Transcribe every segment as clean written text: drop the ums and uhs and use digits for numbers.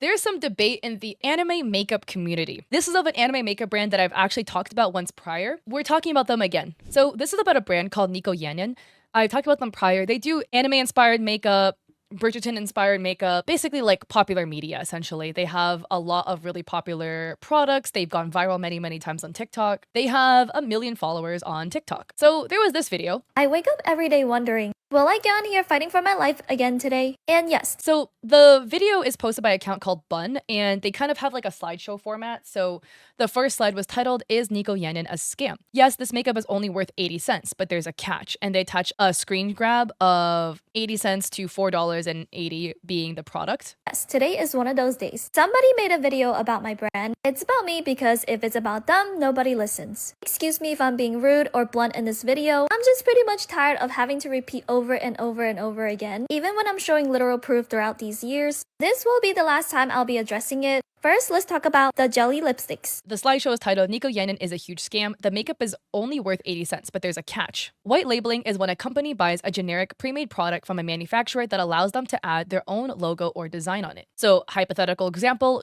There's some debate in the anime makeup community. This is of an anime makeup brand that I've actually talked about once prior. We're talking about them again. So this is about a brand called Niko Yan. I've talked about them prior. They do anime-inspired makeup, Bridgerton-inspired makeup, basically like popular media, essentially. They have a lot of really popular products. They've gone viral many, many times on TikTok. They have 1 million followers on TikTok. So there was this video. I wake up every day wondering, will I get on here fighting for my life again today? And yes. So the video is posted by an account called Bun, and they kind of have like a slideshow format. So the first slide was titled, "Is Niko Yan a scam?" Yes, this makeup is only worth 80 cents, but there's a catch. And they attach a screen grab of 80 cents to $4.80 being the product. Yes, today is one of those days. Somebody made a video about my brand. It's about me because if it's about them, nobody listens. Excuse me if I'm being rude or blunt in this video. I'm just pretty much tired of having to repeat over and over and over again, even when I'm showing literal proof throughout these years. This will be the last time I'll be addressing it. First, let's talk about the jelly lipsticks. The slideshow is titled, "Niko Yan is a huge scam. The makeup is only worth 80 cents, but there's a catch." White labeling is when a company buys a generic pre-made product from a manufacturer that allows them to add their own logo or design on it. So, hypothetical example,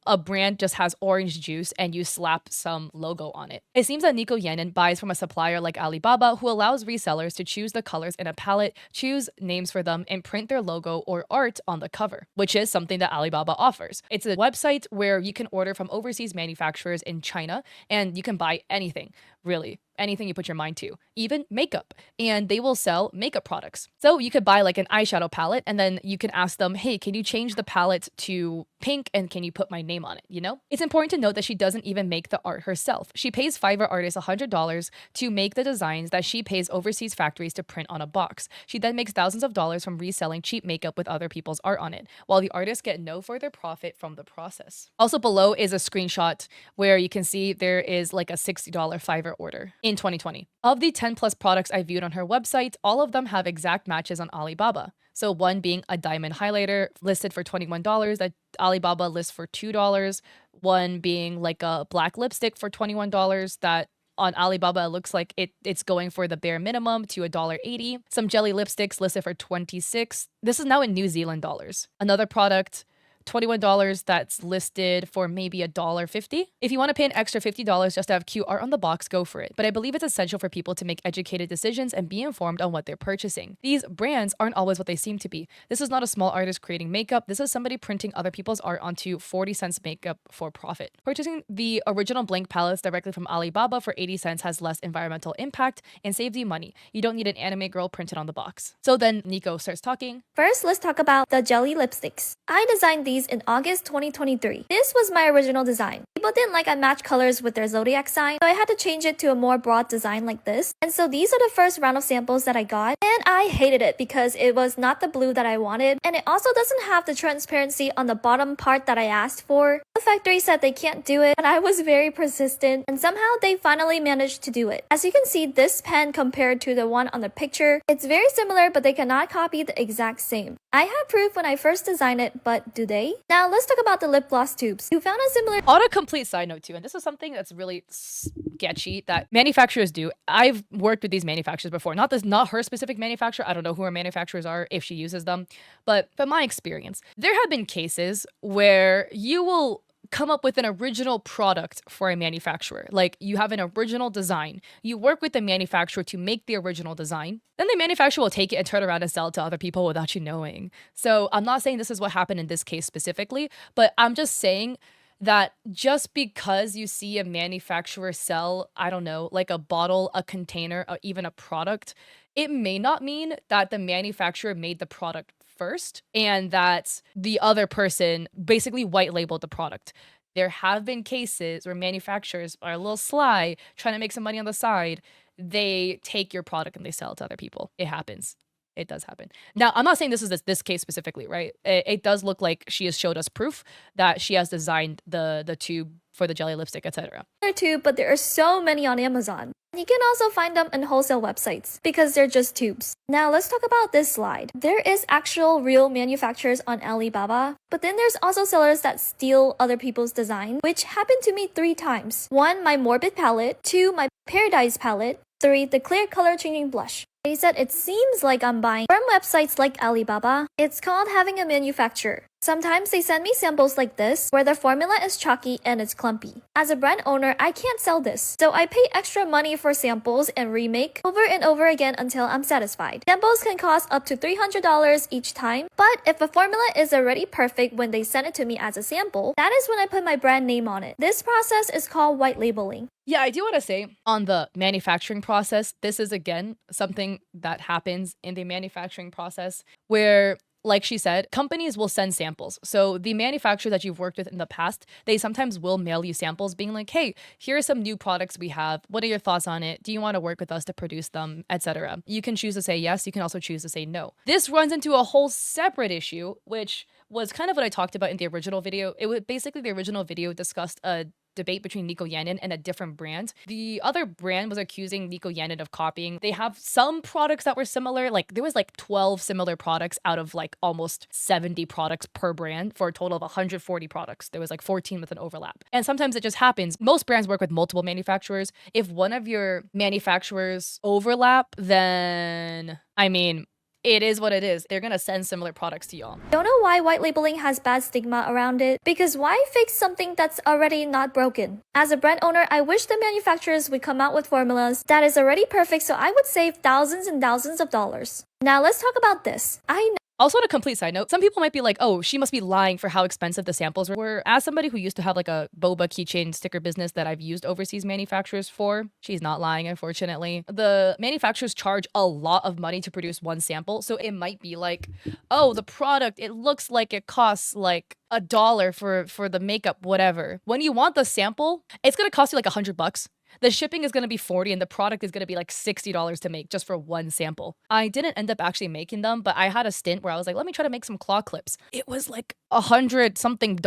a brand just has orange juice and you slap some logo on it. It seems that Niko Yan buys from a supplier like Alibaba who allows resellers to choose the colors in a palette, choose names for them, and print their logo or art on the cover, which is something that Alibaba offers. It's a website where you can order from overseas manufacturers in China and you can buy anything, really. Anything you put your mind to, even makeup, and they will sell makeup products. So you could buy like an eyeshadow palette and then you can ask them, hey, can you change the palette to pink and can you put my name on it, you know? It's important to note that she doesn't even make the art herself. She pays Fiverr artists $100 to make the designs that she pays overseas factories to print on a box. She then makes thousands of dollars from reselling cheap makeup with other people's art on it, while the artists get no further profit from the process. Also below is a screenshot where you can see there is like a $60 Fiverr order in 2020. Of the 10 plus products I viewed on her website, all of them have exact matches on Alibaba. So one being a diamond highlighter listed for $21 that Alibaba lists for $2. One being like a black lipstick for $21 that on Alibaba it looks like it's going for the bare minimum to $1.80. Some jelly lipsticks listed for $26. This is now in New Zealand dollars. Another product, $21 that's listed for maybe $1.50. If you want to pay an extra $50 just to have cute art on the box, go for it. But I believe it's essential for people to make educated decisions and be informed on what they're purchasing. These brands aren't always what they seem to be. This is not a small artist creating makeup. This is somebody printing other people's art onto 40 cents makeup for profit. Purchasing the original blank palettes directly from Alibaba for 80 cents has less environmental impact and saves you money. You don't need an anime girl printed on the box. So then Niko starts talking. First, let's talk about the jelly lipsticks. I designed these in August 2023. This was my original design. People didn't like I matched colors with their zodiac sign, so I had to change it to a more broad design like this. And so these are the first round of samples that I got, and I hated it because it was not the blue that I wanted, and it also doesn't have the transparency on the bottom part that I asked for. The factory said they can't do it, but I was very persistent, and somehow they finally managed to do it. As you can see, this pen compared to the one on the picture, it's very similar, but they cannot copy the exact same. I had proof when I first designed it, but do they? Now let's talk about the lip gloss tubes. You found a similar Autocomplete side note too, and this is something that's really sketchy that manufacturers do. I've worked with these manufacturers before. Not her specific manufacturer. I don't know who her manufacturers are, if she uses them, but from my experience, there have been cases where you will come up with an original product for a manufacturer. Like you have an original design. You work with the manufacturer to make the original design. Then the manufacturer will take it and turn around and sell it to other people without you knowing. So I'm not saying this is what happened in this case specifically, but I'm just saying that just because you see a manufacturer sell, I don't know, like a bottle, a container, or even a product, it may not mean that the manufacturer made the product first and that the other person basically white labeled the product. There have been cases where manufacturers are a little sly, trying to make some money on the side. They take your product and they sell it to other people. It happens. It does happen. Now, I'm not saying this is this case specifically, right? It does look like she has showed us proof that she has designed the tube for the jelly lipstick, etc. tube, but there are so many on Amazon. You can also find them in wholesale websites because they're just tubes. Now let's talk about this slide. There is actual real manufacturers on Alibaba, but then there's also sellers that steal other people's design, which happened to me 3 times. 1, my Morbid palette. 2, my Paradise palette. 3, the clear color changing blush. They said it seems like I'm buying from websites like Alibaba. It's called having a manufacturer. Sometimes they send me samples like this, where the formula is chalky and it's clumpy. As a brand owner, I can't sell this, so I pay extra money for samples and remake over and over again until I'm satisfied. Samples can cost up to $300 each time, but if a formula is already perfect when they send it to me as a sample, that is when I put my brand name on it. This process is called white labeling. Yeah, I do want to say on the manufacturing process, this is again something that happens in the manufacturing process where, like she said, companies will send samples. So the manufacturer that you've worked with in the past, they sometimes will mail you samples being like, hey, here are some new products we have. What are your thoughts on it? Do you want to work with us to produce them, etc.? You can choose to say yes. You can also choose to say no. This runs into a whole separate issue, which was kind of what I talked about in the original video. It was basically the original video discussed a debate between Niko Yan and a different brand. The other brand was accusing Niko Yan of copying. They have some products that were similar. Like there was like 12 similar products out of like almost 70 products per brand for a total of 140 products. There was like 14 with an overlap. And sometimes it just happens. Most brands work with multiple manufacturers. If one of your manufacturers overlap, then I mean, it is what it is. They're gonna send similar products to y'all. Don't know why white labeling has bad stigma around it, because why fix something that's already not broken? As a brand owner, I wish the manufacturers would come out with formulas that is already perfect so I would save thousands and thousands of dollars. Now let's talk about this. I know Also, on a complete side note, some people might be like, oh, she must be lying for how expensive the samples were. As somebody who used to have like a boba keychain sticker business that I've used overseas manufacturers for, she's not lying, unfortunately. The manufacturers charge a lot of money to produce one sample. So it might be like, oh, the product, it looks like it costs like $1 for the makeup, whatever. When you want the sample, it's going to cost you like $100. The shipping is going to be $40 and the product is going to be like $60 to make just for one sample. I didn't end up actually making them, but I had a stint where I was like, let me try to make some claw clips. It was like $100 something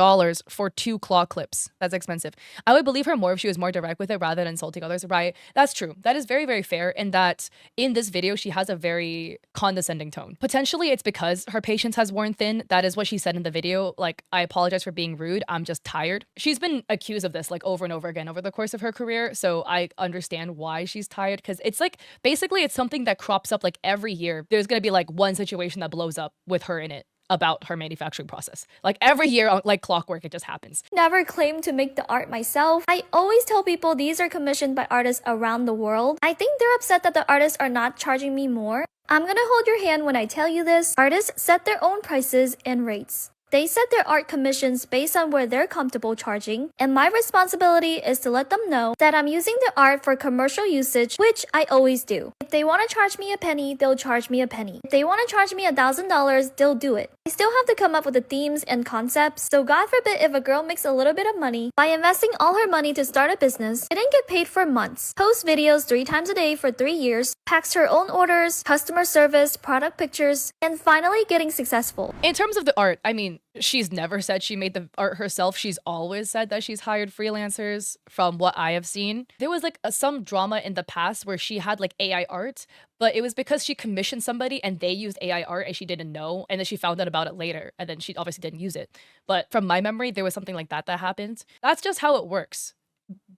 for 2 claw clips. That's expensive. I would believe her more if she was more direct with it rather than insulting others, right? That's true. That is very, very fair in that in this video, she has a very condescending tone. Potentially it's because her patience has worn thin. That is what she said in the video. Like, I apologize for being rude. I'm just tired. She's been accused of this like over and over again over the course of her career. So I understand why she's tired, because it's like basically it's something that crops up like every year. There's going to be like one situation that blows up with her in it about her manufacturing process. Like every year, like clockwork, it just happens. never claimed to make the art myself. I always tell people these are commissioned by artists around the world. I think they're upset that the artists are not charging me more. I'm gonna hold your hand when I tell you this. Artists set their own prices and rates. They set their art commissions based on where they're comfortable charging, and my responsibility is to let them know that I'm using the art for commercial usage, which I always do. If they want to charge me a penny, they'll charge me a penny. If they want to charge me $1,000, they'll do it. I still have to come up with the themes and concepts, so God forbid if a girl makes a little bit of money by investing all her money to start a business, didn't get paid for months, posts videos 3 times a day for 3 years, packs her own orders, customer service, product pictures, and finally getting successful. In terms of the art, I mean, she's never said she made the art herself. She's always said that she's hired freelancers from what I have seen. There was like some drama in the past where she had like AI art, but it was because she commissioned somebody and they used AI art and she didn't know. And then she found out about it later. And then she obviously didn't use it. But from my memory, there was something like that happened. That's just how it works.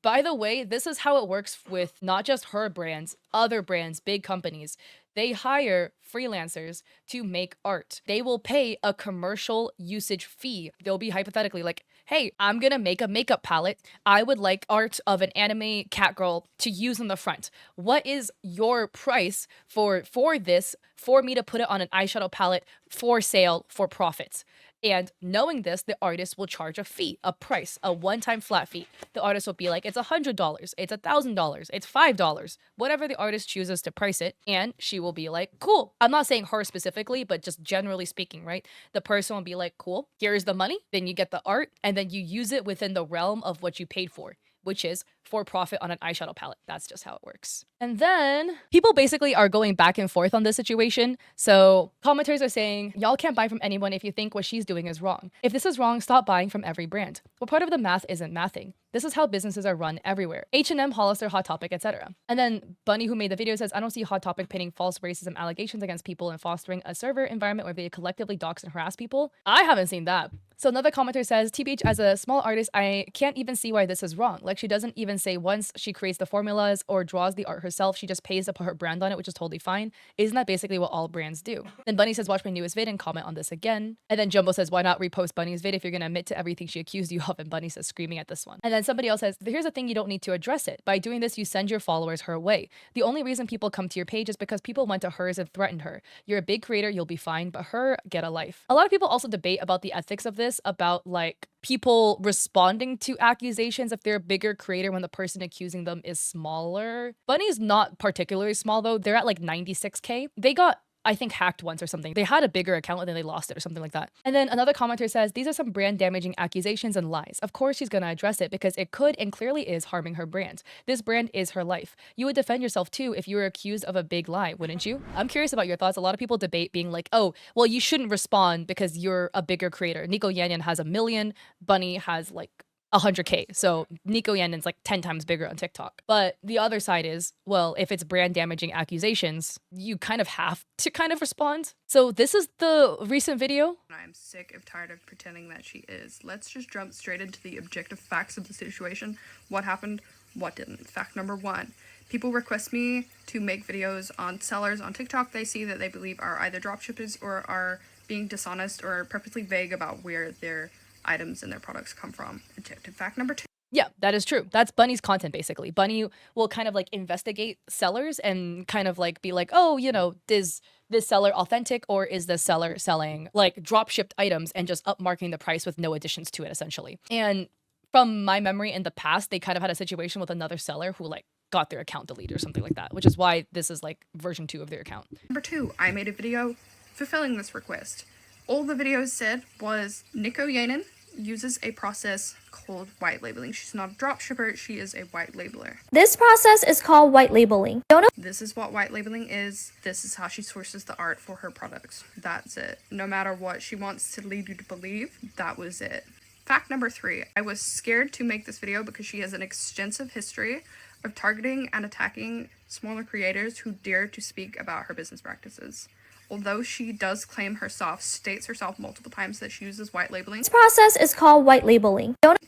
By the way, this is how it works with not just her brands, other brands, big companies. They hire freelancers to make art. They will pay a commercial usage fee. They'll be hypothetically like, hey, I'm gonna make a makeup palette. I would like art of an anime cat girl to use on the front. What is your price for this, for me to put it on an eyeshadow palette for sale for profits? And knowing this, the artist will charge a fee, a price, a one-time flat fee. The artist will be like, it's $100, it's $1,000, it's $5, whatever the artist chooses to price it. And she will be like, cool. I'm not saying her specifically, but just generally speaking, right? The person will be like, cool, here's the money. Then you get the art and then you use it within the realm of what you paid for, which is for profit on an eyeshadow palette. That's just how it works. And then people basically are going back and forth on this situation. So commenters are saying, y'all can't buy from anyone if you think what she's doing is wrong. If this is wrong, stop buying from every brand. Well, part of the math isn't mathing. This is how businesses are run everywhere. H&M, Hollister, Hot Topic, etc. And then Bunny, who made the video, says, I don't see Hot Topic pinning false racism allegations against people and fostering a server environment where they collectively dox and harass people. I haven't seen that. So another commenter says, TBH, as a small artist, I can't even see why this is wrong. Like, she doesn't even even say once she creates the formulas or draws the art herself, she just pays to put her brand on it, which is totally fine. Isn't that basically what all brands do? Then Bunny says, watch my newest vid and comment on this again. And then Jumbo says, why not repost Bunny's vid if you're gonna admit to everything she accused you of? And Bunny says, screaming at this one. And then somebody else says, here's the thing, you don't need to address it. By doing this, you send your followers her way. The only reason people come to your page is because people went to hers and threatened her. You're a big creator, you'll be fine, but her, get a life. A lot of people also debate about the ethics of this, about like people responding to accusations if they're a bigger creator when the person accusing them is smaller. Bunny's not particularly small though. They're at like 96K. They got, I think, hacked once or something. They had a bigger account and then they lost it or something like that. And then another commenter says, these are some brand damaging accusations and lies. Of course she's gonna address it because it could and clearly is harming her brand. This brand is her life. You would defend yourself too if you were accused of a big lie, wouldn't you? I'm curious about your thoughts. A lot of people debate being like, oh, well, you shouldn't respond because you're a bigger creator. Niko Yan has 1 million, Bunny has like 100K. So Niko Yan's like 10 times bigger on TikTok. But the other side is, well, if it's brand damaging accusations, you kind of have to kind of respond. So this is the recent video. I'm sick of tired of pretending that she is. Let's just jump straight into the objective facts of the situation. What happened, what didn't. Fact number 1. People request me to make videos on sellers on TikTok they see that they believe are either dropshippers or are being dishonest or purposely vague about where their items and their products come from. Objective fact number 2. Yeah, that is true. That's Bunny's content, basically. Bunny will kind of like investigate sellers and kind of like be like, oh, you know, is this seller authentic or is this seller selling like drop shipped items and just upmarking the price with no additions to it, essentially. And from my memory in the past, they kind of had a situation with another seller who like got their account deleted or something like that, which is why this is like version 2 of their account. Number 2, I made a video fulfilling this request. All the videos said was Niko Yan uses a process called white labeling. She's not a dropshipper, she is a white labeler. This process is called white labeling. Don't know. This is what white labeling is. This is how she sources the art for her products. That's it. No matter what she wants to lead you to believe, that was it. Fact number 3. I was scared to make this video because she has an extensive history of targeting and attacking smaller creators who dare to speak about her business practices. Although she does claim herself, states herself multiple times that she uses white labeling. This process is called white labeling. Don't.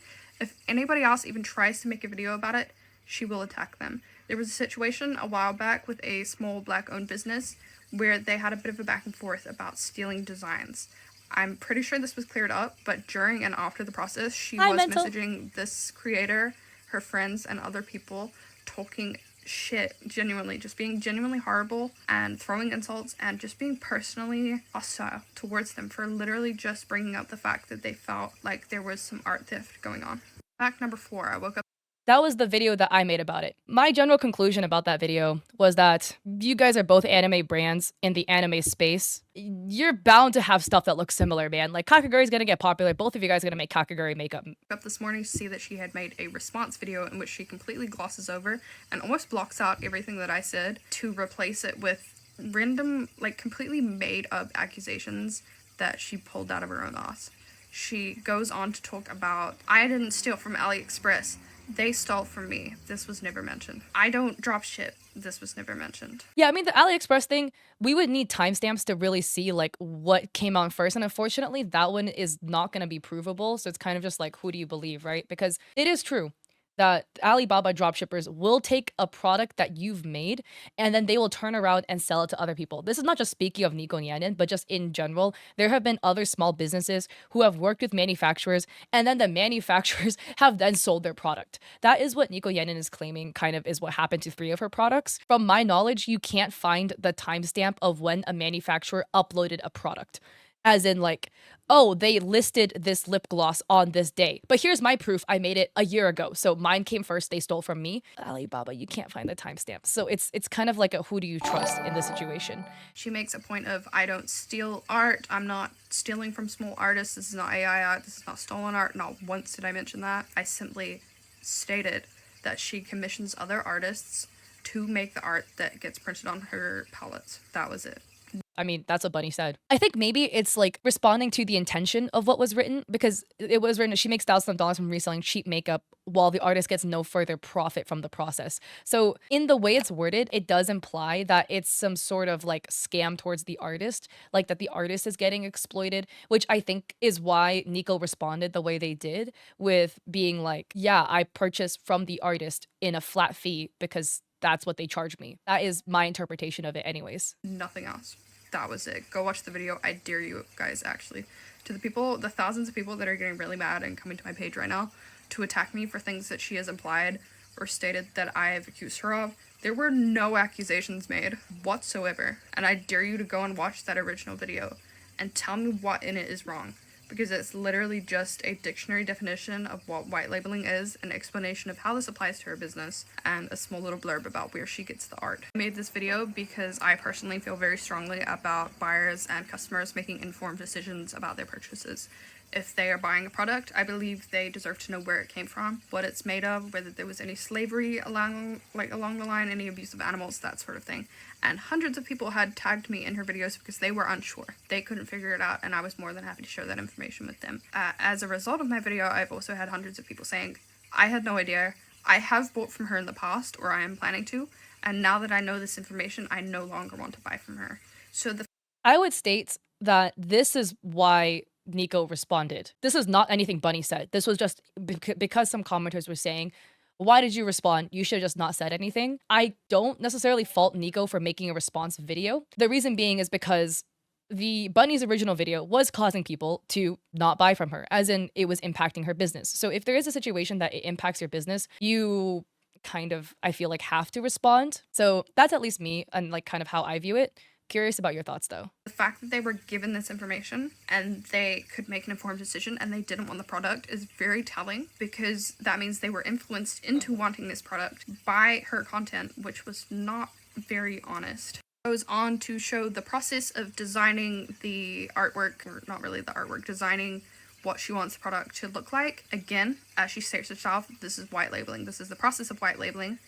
If anybody else even tries to make a video about it, she will attack them. There was a situation a while back with a small black-owned business where they had a bit of a back and forth about stealing designs. I'm pretty sure this was cleared up, but during and after the process, she was messaging this creator, her friends, and other people, talking shit, genuinely, just being genuinely horrible and throwing insults and just being personally hostile towards them for literally just bringing up the fact that they felt like there was some art theft going on. Fact number 4, I woke up. That was the video that I made about it. My general conclusion about that video was that you guys are both anime brands in the anime space. You're bound to have stuff that looks similar, man. Like, Kakaguri's gonna get popular. Both of you guys are gonna make Kakaguri makeup. Up this morning to see that she had made a response video in which she completely glosses over and almost blocks out everything that I said to replace it with random, like, completely made up accusations that she pulled out of her own ass. She goes on to talk about, I didn't steal from AliExpress. They stole from me. This was never mentioned. I don't drop ship. This was never mentioned. Yeah, I mean, the AliExpress thing, we would need timestamps to really see like what came out first. And unfortunately, that one is not going to be provable. So it's kind of just like, who do you believe, right? Because it is true that Alibaba dropshippers will take a product that you've made and then they will turn around and sell it to other people. This is not just speaking of Niko Yan, but just in general. There have been other small businesses who have worked with manufacturers and then the manufacturers have then sold their product. That is what Niko Yan is claiming kind of is what happened to 3 of her products. From my knowledge, you can't find the timestamp of when a manufacturer uploaded a product. As in like, oh, they listed this lip gloss on this day. But here's my proof. I made it a year ago. So mine came first. They stole from me. Alibaba, you can't find the timestamp. So it's kind of like a who do you trust in this situation? She makes a point of, I don't steal art. I'm not stealing from small artists. This is not AI art. This is not stolen art. Not once did I mention that. I simply stated that she commissions other artists to make the art that gets printed on her palettes. That was it. I mean, that's what Bunny said. I think maybe it's like responding to the intention of what was written, because it was written, she makes thousands of dollars from reselling cheap makeup while the artist gets no further profit from the process. So in the way it's worded, it does imply that it's some sort of like scam towards the artist, like that the artist is getting exploited, which I think is why Niko responded the way they did, with being like, yeah, I purchased from the artist in a flat fee because that's what they charge me. That is my interpretation of it anyways. Nothing else. That was it. Go watch the video. I dare you guys, actually. To the people, the thousands of people that are getting really mad and coming to my page right now to attack me for things that she has implied or stated that I have accused her of, there were no accusations made whatsoever. And I dare you to go and watch that original video and tell me what in it is wrong. Because it's literally just a dictionary definition of what white labeling is, an explanation of how this applies to her business, and a small little blurb about where she gets the art. I made this video because I personally feel very strongly about buyers and customers making informed decisions about their purchases. If they are buying a product, I believe they deserve to know where it came from, what it's made of, whether there was any slavery along the line, any abuse of animals, that sort of thing. And hundreds of people had tagged me in her videos because they were unsure. They couldn't figure it out, and I was more than happy to share that information with them. As a result of my video, I've also had hundreds of people saying, I had no idea, I have bought from her in the past, or I am planning to, and now that I know this information, I no longer want to buy from her. So I would state that this is why Niko responded. This is not anything Bunny said. This was just because some commenters were saying, why did you respond? You should have just not said anything. I don't necessarily fault Niko for making a response video. The reason being is because the Bunny's original video was causing people to not buy from her, as in it was impacting her business. So if there is a situation that it impacts your business, you kind of, I feel like, have to respond. So that's at least me and like kind of how I view it. Curious about your thoughts though. The fact that they were given this information and they could make an informed decision and they didn't want the product is very telling, because that means they were influenced into wanting this product by her content, which was not very honest. Goes on to show the process of designing the artwork, or not really the artwork, designing what she wants the product to look like. Again, as she states herself, this is white labeling. This is the process of white labeling.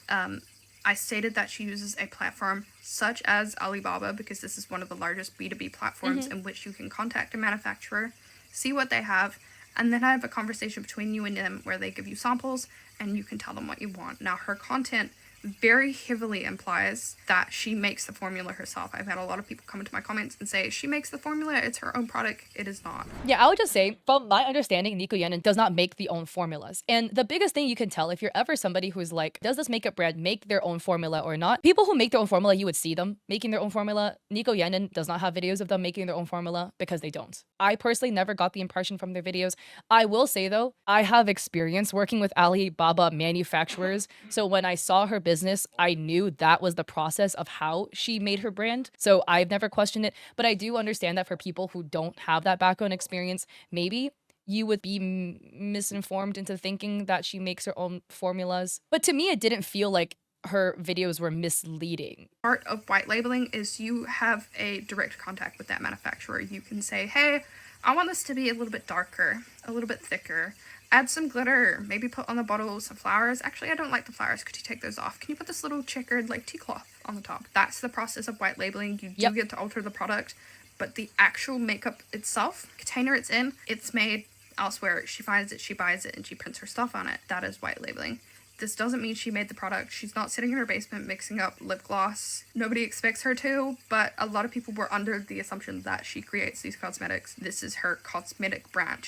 I stated that she uses a platform such as Alibaba, because this is one of the largest B2B platforms in which you can contact a manufacturer, see what they have, and then have a conversation between you and them where they give you samples and you can tell them what you want. Now, her content very heavily implies that she makes the formula herself. I've had a lot of people come into my comments and say, she makes the formula, it's her own product. It is not. Yeah, I would just say, from my understanding, Niko Yan does not make the own formulas. And the biggest thing you can tell if you're ever somebody who's like, does this makeup brand make their own formula or not? People who make their own formula, you would see them making their own formula. Niko Yan does not have videos of them making their own formula because they don't. I personally never got the impression from their videos. I will say though, I have experience working with Alibaba manufacturers. So when I saw her business, I knew that was the process of how she made her brand. So I've never questioned it, but I do understand that for people who don't have that background experience, maybe you would be misinformed into thinking that she makes her own formulas. But to me, it didn't feel like her videos were misleading. Part of white labeling is you have a direct contact with that manufacturer. You can say, hey, I want this to be a little bit darker, a little bit thicker. Add some glitter, maybe put on the bottle some flowers. Actually, I don't like the flowers. Could you take those off? Can you put this little checkered like tea cloth on the top? That's the process of white labeling. You do get to alter the product, but the actual makeup itself, container it's in, it's made elsewhere. She finds it, she buys it, and she prints her stuff on it. That is white labeling. This doesn't mean she made the product. She's not sitting in her basement mixing up lip gloss. Nobody expects her to, but a lot of people were under the assumption that she creates these cosmetics. This is her cosmetic brand.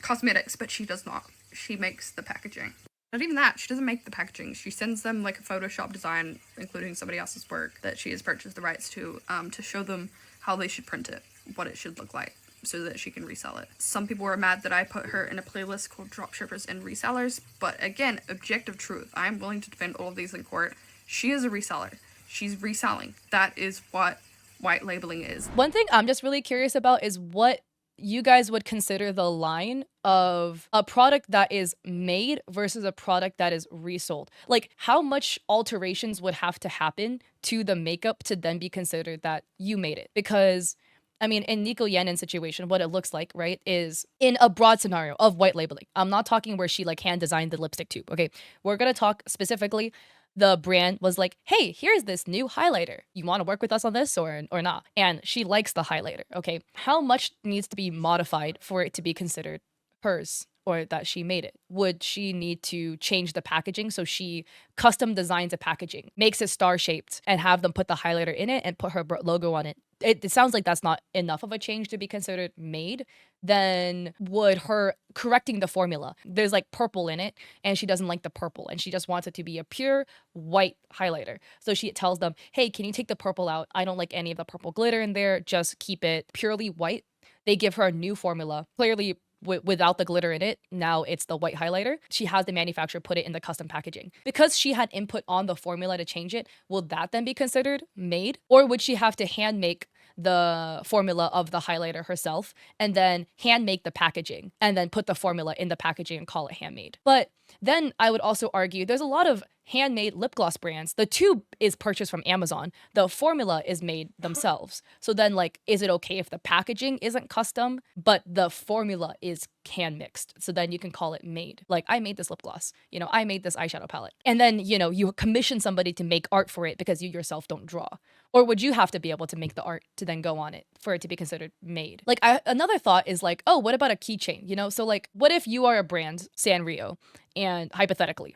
Cosmetics, but she does not. She makes the packaging. Not even that, she doesn't make the packaging. She sends them like a Photoshop design, including somebody else's work that she has purchased the rights to show them how they should print it, what it should look like, so that she can resell it. Some people were mad that I put her in a playlist called Dropshippers and Resellers, but again, objective truth. I'm willing to defend all of these in court. She is a reseller. She's reselling. That is what white labeling is. One thing I'm just really curious about is what you guys would consider the line of a product that is made versus a product that is resold. Like, how much alterations would have to happen to the makeup to then be considered that you made it? Because I mean, in Niko Yan's situation, what it looks like, right, is in a broad scenario of white labeling. I'm not talking where she like hand designed the lipstick tube. Okay, we're gonna talk specifically the brand was like, hey, here's this new highlighter. You want to work with us on this or not? And she likes the highlighter. Okay. How much needs to be modified for it to be considered hers or that she made it? Would she need to change the packaging? So she custom designs a packaging, makes it star shaped, and have them put the highlighter in it and put her logo on it. It sounds like that's not enough of a change to be considered made. Then would her correcting the formula, there's like purple in it and she doesn't like the purple and she just wants it to be a pure white highlighter. So she tells them, hey, can you take the purple out? I don't like any of the purple glitter in there. Just keep it purely white. They give her a new formula, clearly without the glitter in it. Now it's the white highlighter. She has the manufacturer put it in the custom packaging. Because she had input on the formula to change it, will that then be considered made? Or would she have to hand make the formula of the highlighter herself and then hand make the packaging and then put the formula in the packaging and call it handmade? But then I would also argue there's a lot of handmade lip gloss brands. The tube is purchased from Amazon. The formula is made themselves. So then, like, is it okay if the packaging isn't custom, but the formula is hand mixed? So then you can call it made. Like, I made this lip gloss. I made this eyeshadow palette. And then, you commission somebody to make art for it because you yourself don't draw. Or would you have to be able to make the art to then go on it for it to be considered made? Like, another thought is like, oh, what about a keychain? So like, what if you are a brand, Sanrio, and hypothetically,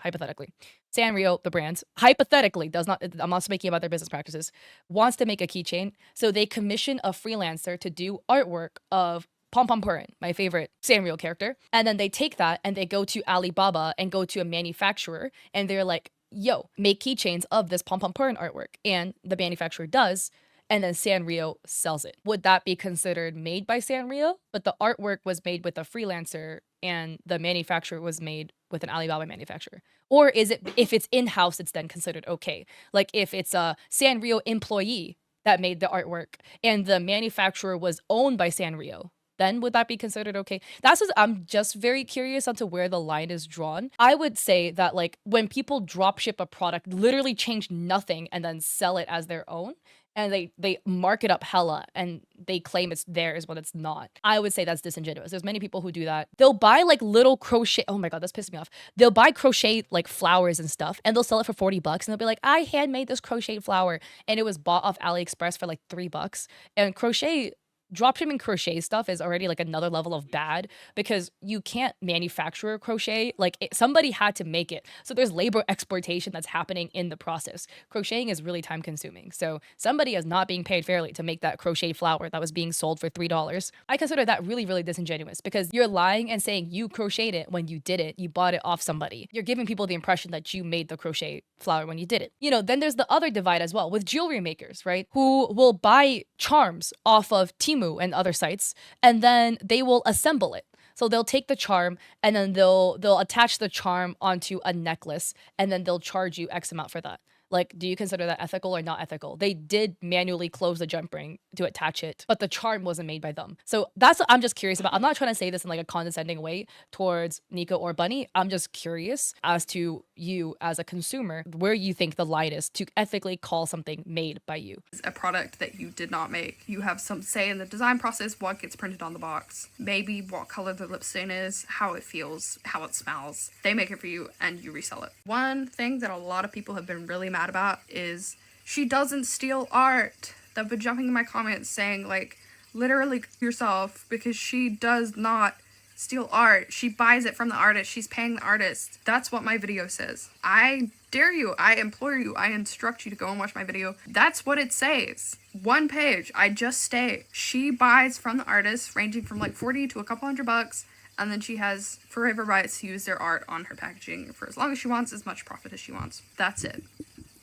Sanrio, the brand, hypothetically does not, I'm not speaking about their business practices, wants to make a keychain. So they commission a freelancer to do artwork of Pom Pom Purin, my favorite Sanrio character. And then they take that and they go to Alibaba and go to a manufacturer and they're like, yo, make keychains of this Pom Pom Purin artwork. And the manufacturer does. And then Sanrio sells it. Would that be considered made by Sanrio? But the artwork was made with a freelancer and the manufacturer was made with an Alibaba manufacturer. Or is it, if it's in-house, it's then considered okay? Like if it's a Sanrio employee that made the artwork and the manufacturer was owned by Sanrio, then would that be considered okay? I'm just very curious onto where the line is drawn. I would say that like when people drop ship a product, literally change nothing and then sell it as their own, and they mark it up hella and they claim it's theirs when it's not, I would say that's disingenuous. There's many people who do that. They'll buy like little crochet, oh my god, that's pissing me off. They'll buy crochet like flowers and stuff and they'll sell it for $40 and they'll be like, I handmade this crochet flower and it was bought off AliExpress for like $3. And dropshipping crochet stuff is already like another level of bad because you can't manufacture crochet. Like somebody had to make it. So there's labor exploitation that's happening in the process. Crocheting is really time consuming. So somebody is not being paid fairly to make that crochet flower that was being sold for $3. I consider that really, really disingenuous because you're lying and saying you crocheted it when you did it. You bought it off somebody. You're giving people the impression that you made the crochet flower when you did it. Then there's the other divide as well with jewelry makers, right? Who will buy charms off of Temu and other sites, and then they will assemble it. So they'll take the charm and then they'll attach the charm onto a necklace and then they'll charge you X amount for that. Like, do you consider that ethical or not ethical? They did manually close the jump ring to attach it, but the charm wasn't made by them. So that's what I'm just curious about. I'm not trying to say this in like a condescending way towards Niko or Bunny. I'm just curious as to you as a consumer, where you think the line is to ethically call something made by you. A product that you did not make. You have some say in the design process, what gets printed on the box, maybe what color the lip stain is, how it feels, how it smells. They make it for you and you resell it. One thing that a lot of people have been really mad about is she doesn't steal art. They've been jumping in my comments saying like, literally yourself, because she does not steal art. She buys it from the artist. She's paying the artist. That's what my video says. I dare you, I implore you, I instruct you to go and watch my video. That's what it says. One page, I just state. She buys from the artist, ranging from like 40 to a couple $100, and then she has forever rights to use their art on her packaging for as long as she wants, as much profit as she wants. That's it.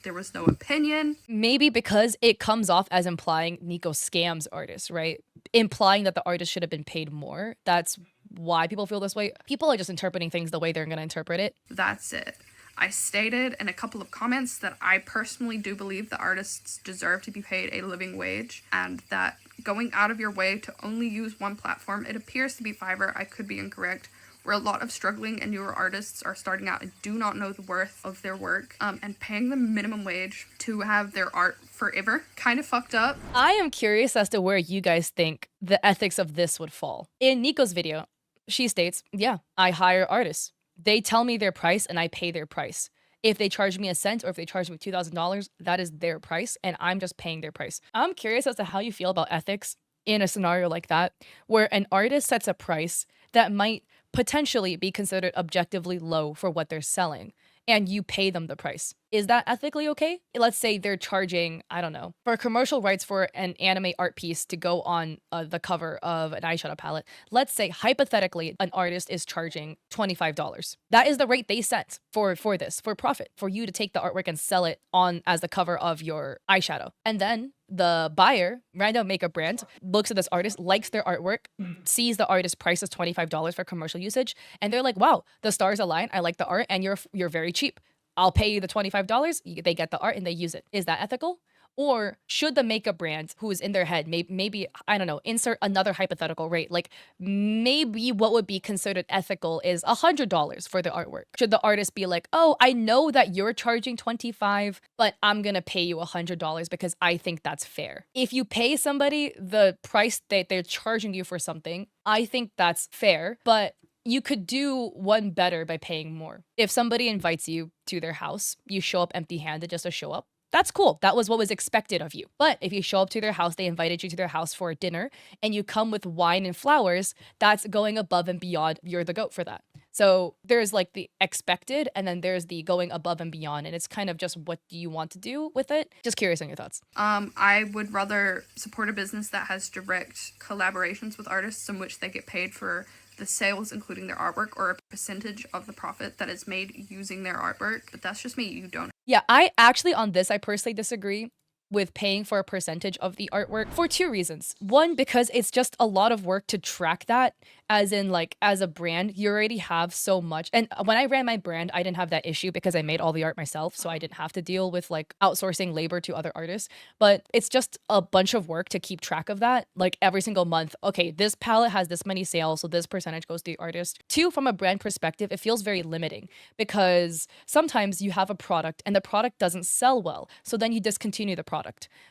There was no opinion. Maybe because it comes off as implying Niko scams artists, right? Implying that the artist should have been paid more. That's why people feel this way. People are just interpreting things the way they're going to interpret it. That's it. I stated in a couple of comments that I personally do believe the artists deserve to be paid a living wage, and that going out of your way to only use one platform, it appears to be Fiverr, I could be incorrect, where a lot of struggling and newer artists are starting out and do not know the worth of their work, and paying them minimum wage to have their art forever. Kind of fucked up. I am curious as to where you guys think the ethics of this would fall. In Niko's video, she states, yeah, I hire artists. They tell me their price and I pay their price. If they charge me a cent or if they charge me $2,000, that is their price and I'm just paying their price. I'm curious as to how you feel about ethics in a scenario like that, where an artist sets a price that might potentially be considered objectively low for what they're selling, and you pay them the price. Is that ethically okay? Let's say they're charging, I don't know, for commercial rights for an anime art piece to go on the cover of an eyeshadow palette. Let's say hypothetically an artist is charging $25. That is the rate they set for this, for profit, for you to take the artwork and sell it on as the cover of your eyeshadow. And then the buyer, random makeup brand, looks at this artist, likes their artwork, sees the artist price is $25 for commercial usage, and they're like, wow, the stars align, I like the art, and you're very cheap. I'll pay you the $25, they get the art and they use it. Is that ethical? Or should the makeup brand who is in their head, maybe, I don't know, insert another hypothetical rate, like maybe what would be considered ethical is $100 for the artwork. Should the artist be like, oh, I know that you're charging $25, but I'm gonna pay you $100 because I think that's fair. If you pay somebody the price that they're charging you for something, I think that's fair, but you could do one better by paying more. If somebody invites you to their house, you show up empty-handed just to show up. That's cool. That was what was expected of you. But if you show up to their house, they invited you to their house for dinner, and you come with wine and flowers, that's going above and beyond. You're the goat for that. So there's like the expected, and then there's the going above and beyond. And it's kind of just what do you want to do with it? Just curious on your thoughts. I would rather support a business that has direct collaborations with artists in which they get paid for the sales, including their artwork, or a percentage of the profit that is made using their artwork. But that's just me. You don't. Yeah, I actually, on this, I personally disagree with paying for a percentage of the artwork for two reasons. One, because it's just a lot of work to track that, as in like as a brand, you already have so much. And when I ran my brand, I didn't have that issue because I made all the art myself. So I didn't have to deal with like outsourcing labor to other artists. But it's just a bunch of work to keep track of that. Like every single month, okay, this palette has this many sales, so this percentage goes to the artist. Two, from a brand perspective, it feels very limiting because sometimes you have a product and the product doesn't sell well. So then you discontinue the product.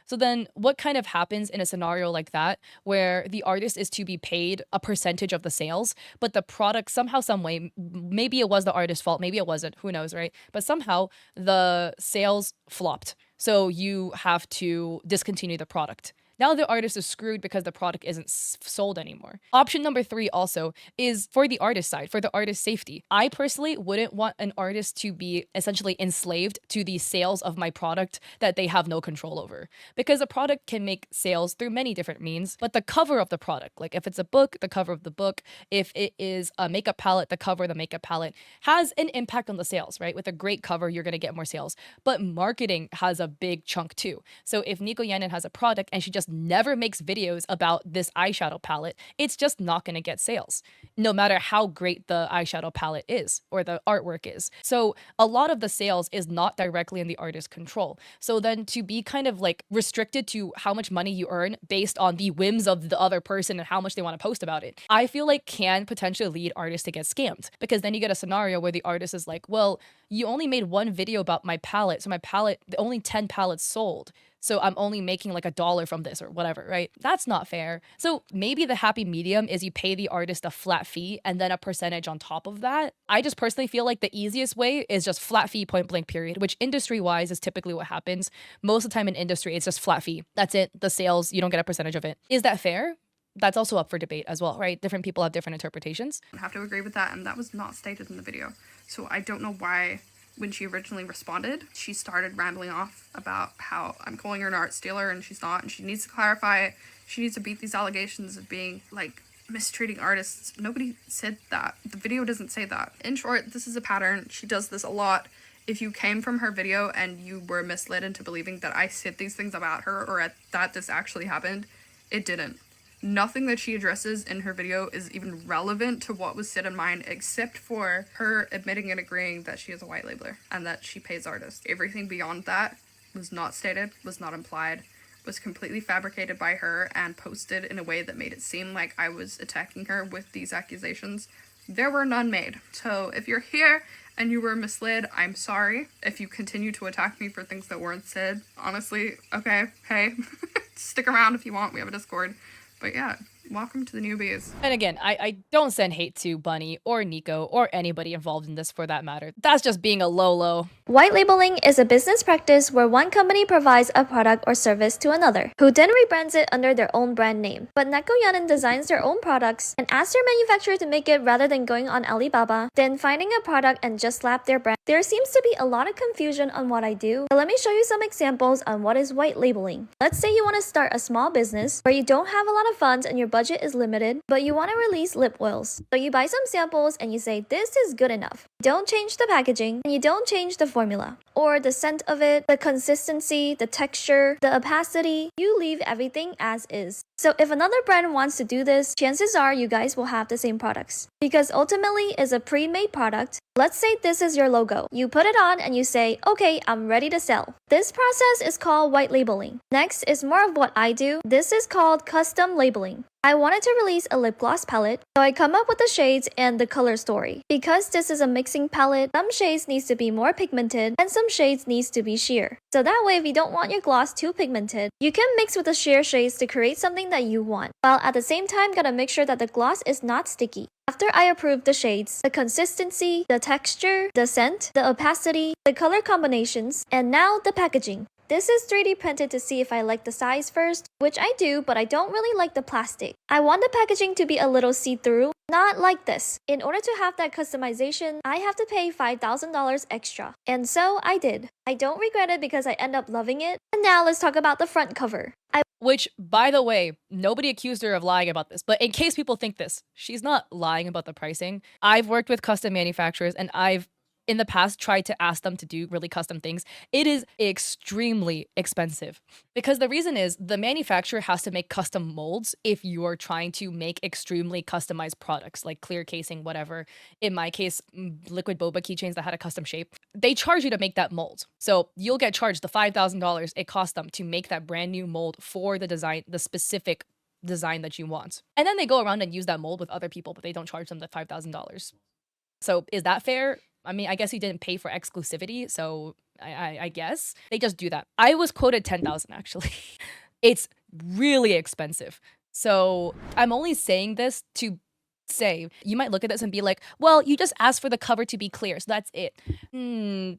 So then what kind of happens in a scenario like that where the artist is to be paid a percentage of the sales, but the product somehow, some way, maybe it was the artist's fault, maybe it wasn't, who knows, right? But somehow the sales flopped. So you have to discontinue the product. Now the artist is screwed because the product isn't sold anymore. Option number 3 also is for the artist side, for the artist's safety. I personally wouldn't want an artist to be essentially enslaved to the sales of my product that they have no control over. Because a product can make sales through many different means, but the cover of the product, like if it's a book, the cover of the book, if it is a makeup palette, the cover of the makeup palette has an impact on the sales, right? With a great cover, you're gonna get more sales. But marketing has a big chunk too. So if Niko Yan has a product and she just never makes videos about this eyeshadow palette, it's just not going to get sales, no matter how great the eyeshadow palette is or the artwork is. So a lot of the sales is not directly in the artist's control. So then to be kind of like restricted to how much money you earn based on the whims of the other person and how much they want to post about it, I feel like can potentially lead artists to get scammed, because then you get a scenario where the artist is like, well, you only made one video about my palette, so my palette, only 10 palettes sold. So I'm only making like $1 from this or whatever, right? That's not fair. So maybe the happy medium is you pay the artist a flat fee and then a percentage on top of that. I just personally feel like the easiest way is just flat fee, point blank period, which industry wise is typically what happens. Most of the time in industry, it's just flat fee. That's it. The sales, you don't get a percentage of it. Is that fair? That's also up for debate as well, right? Different people have different interpretations. I have to agree with that, and that was not stated in the video. So I don't know why, when she originally responded, she started rambling off about how I'm calling her an art stealer and she's not, and she needs to clarify it. She needs to beat these allegations of being like mistreating artists. Nobody said that. The video doesn't say that. In short, this is a pattern. She does this a lot. If you came from her video and you were misled into believing that I said these things about her or that this actually happened, it didn't. Nothing that she addresses in her video is even relevant to what was said in mine, except for her admitting and agreeing that she is a white labeler and that she pays artists. Everything beyond that was not stated, was not implied, was completely fabricated by her and posted in a way that made it seem like I was attacking her with these accusations. There were none made. So if you're here and you were misled, I'm sorry. If you continue to attack me for things that weren't said, honestly, okay, hey, stick around if you want. We have a Discord. But yeah, Welcome to the newbies. And again, I don't send hate to Bunny or Niko or anybody involved in this for that matter. That's just being a Lolo. White labeling is a business practice where one company provides a product or service to another, who then rebrands it under their own brand name. But Niko Yan designs their own products and asks their manufacturer to make it rather than going on Alibaba, then finding a product and just slap their brand. There seems to be a lot of confusion on what I do, but let me show you some examples on what is white labeling. Let's say you want to start a small business where you don't have a lot of funds and your budget is limited, but you want to release lip oils. So you buy some samples and you say, this is good enough. Don't change the packaging and you don't change the formula or the scent of it, the consistency, the texture, the opacity. You leave everything as is. So if another brand wants to do this, chances are you guys will have the same products. Because ultimately it's a pre-made product. Let's say this is your logo. You put it on and you say, okay, I'm ready to sell. This process is called white labeling. Next is more of what I do. This is called custom labeling. I wanted to release a lip gloss palette, so I come up with the shades and the color story. Because this is a mixing palette, some shades needs to be more pigmented and some shades needs to be sheer. So that way if you don't want your gloss too pigmented, you can mix with the sheer shades to create something that you want, while at the same time gotta make sure that the gloss is not sticky. After I approve the shades, the consistency, the texture, the scent, the opacity, the color combinations, and now the packaging. This is 3D printed to see if I like the size first, which I do, but I don't really like the plastic. I want the packaging to be a little see-through, not like this. In order to have that customization, I have to pay $5,000 extra. And so I did. I don't regret it because I end up loving it. And now let's talk about the front cover. Which, by the way, nobody accused her of lying about this. But in case people think this, she's not lying about the pricing. I've worked with custom manufacturers and I've in the past tried to ask them to do really custom things. It is extremely expensive because the reason is the manufacturer has to make custom molds if you're trying to make extremely customized products like clear casing, whatever. In my case, liquid boba keychains that had a custom shape. They charge you to make that mold. So you'll get charged the $5,000 it cost them to make that brand new mold for the design, the specific design that you want. And then they go around and use that mold with other people, but they don't charge them the $5,000. So is that fair? I mean, I guess he didn't pay for exclusivity, so I guess they just do that. I was quoted $10,000 actually. It's really expensive. So I'm only saying this to say, you might look at this and be like, well, you just asked for the cover to be clear, so that's it.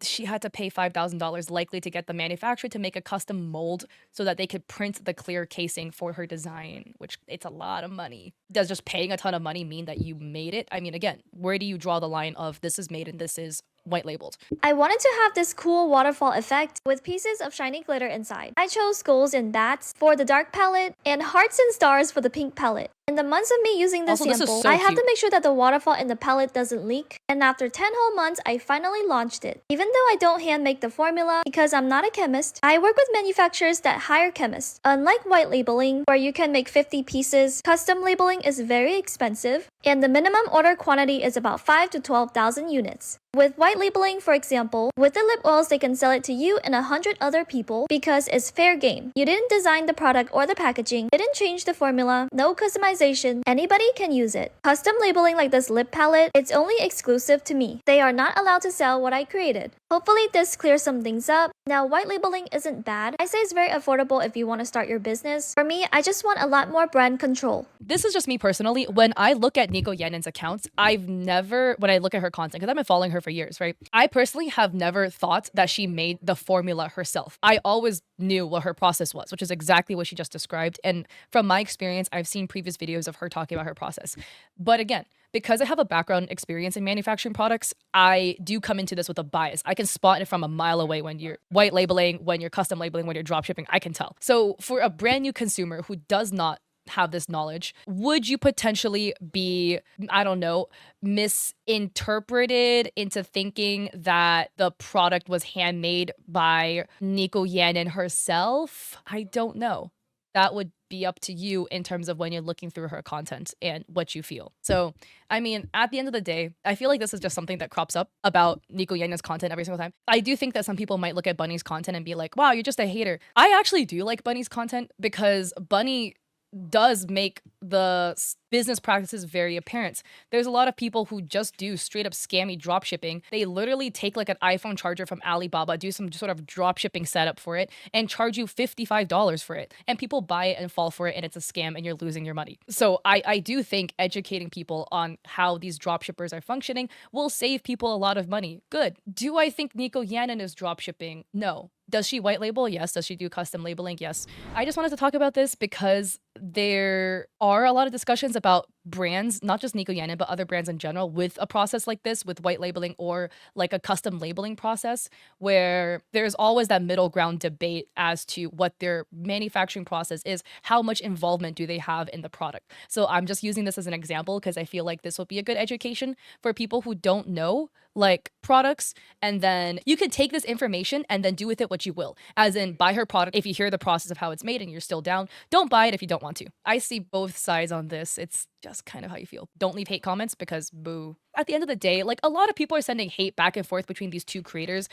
She had to pay $5,000 likely to get the manufacturer to make a custom mold so that they could print the clear casing for her design, which it's a lot of money. Does just paying a ton of money mean that you made it? I mean, again, where do you draw the line of this is made and this is white labeled? I wanted to have this cool waterfall effect with pieces of shiny glitter inside. I chose skulls and bats for the dark palette and hearts and stars for the pink palette. In the months of me using this Also, sample, so I have cute. to make sure that the waterfall in the palette doesn't leak. And after 10 whole months, I finally launched it. Even though I don't hand make the formula because I'm not a chemist, I work with manufacturers that hire chemists. Unlike white labeling, where you can make 50 pieces, custom labeling is very expensive, and the minimum order quantity is about 5 to 12,000 units. With white labeling, for example, with the lip oils, they can sell it to you and 100 other people because it's fair game. You didn't design the product or the packaging, didn't change the formula, no customization, anybody can use it. Custom labeling like this lip palette, it's only exclusive to me. They are not allowed to sell what I created. Hopefully this clears some things up. Now, white labeling isn't bad. I say it's very affordable if you want to start your business. For me, I just want a lot more brand control. This is just me personally. When I look at Niko Yan's accounts, when I look at her content, because I've been following her for years, right? I personally have never thought that she made the formula herself. I always knew what her process was, which is exactly what she just described. And from my experience, I've seen previous videos of her talking about her process. But again, because I have a background experience in manufacturing products, I do come into this with a bias. I can spot it from a mile away when you're white labeling, when you're custom labeling, when you're dropshipping. I can tell. So for a brand new consumer who does not have this knowledge, would you potentially be, I don't know, misinterpreted into thinking that the product was handmade by Niko Yan herself? I don't know. That would be up to you in terms of when you're looking through her content and what you feel. So, I mean, at the end of the day, I feel like this is just something that crops up about Niko Yan's content every single time. I do think that some people might look at Bunny's content and be like, wow, you're just a hater. I actually do like Bunny's content because Bunny does make the business practices very apparent. There's a lot of people who just do straight up scammy drop shipping. They literally take like an iPhone charger from Alibaba, do some sort of drop shipping setup for it, and charge you $55 for it. And people buy it and fall for it, and it's a scam, and you're losing your money. So I do think educating people on how these drop shippers are functioning will save people a lot of money. Good. Do I think Niko Yan is drop shipping? No. Does she white label? Yes. Does she do custom labeling? Yes. I just wanted to talk about this because there are a lot of discussions about brands, not just Niko Yan, but other brands in general, with a process like this, with white labeling or like a custom labeling process, where there's always that middle ground debate as to what their manufacturing process is, how much involvement do they have in the product. So I'm just using this as an example because I feel like this will be a good education for people who don't know like products, and then you could take this information and then do with it what you will, as in buy her product if you hear the process of how it's made and you're still down. Don't buy it if you don't want to. I see both sides on this. It's just kind of how you feel. Don't leave hate comments because boo. At the end of the day, like a lot of people are sending hate back and forth between these two creators